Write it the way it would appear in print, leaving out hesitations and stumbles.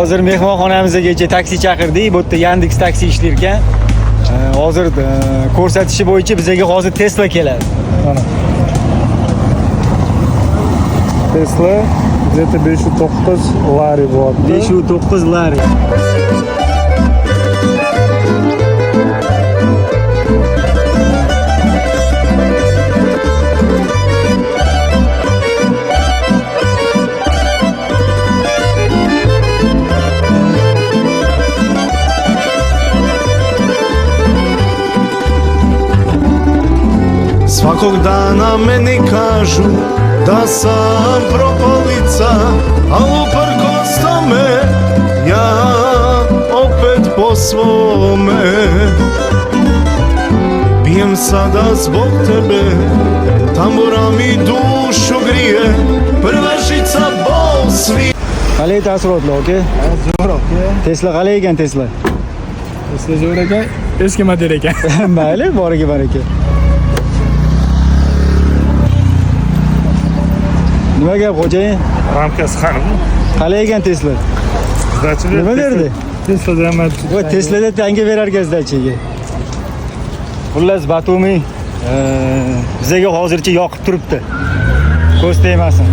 Hozir mehmonxonamizgacha taksi chaqirdik. Bu yerda Yandex taksi ishlar ekan. Hozir ko'rsatishi bo'yicha bizga hozir Tesla keladi. Mana. Tesla где-то 509 lari bo'lyapti. 509 lari. Svakog dana meni kažu da sam propalica, al uprkos tome ja opet po svome. Pijem sada zbog tebe, tambura mi dušu grije, prva žica bol svi. Qalay taassurotlar, aka? Zo'r aka. Tesla qalay ekan Tesla? Tesla zo'r ekan, eski model ekan. Mayli, boriga baraka. Nima gap xo'jayin? Ramkasi qani? Qalay ekan Tesla? Nima derdi? Teslada ham Voy, Teslada tanga berar ekan dachiga. Xullas Batumi bizga hozircha yoqib turibdi. Ko'z tegmasin.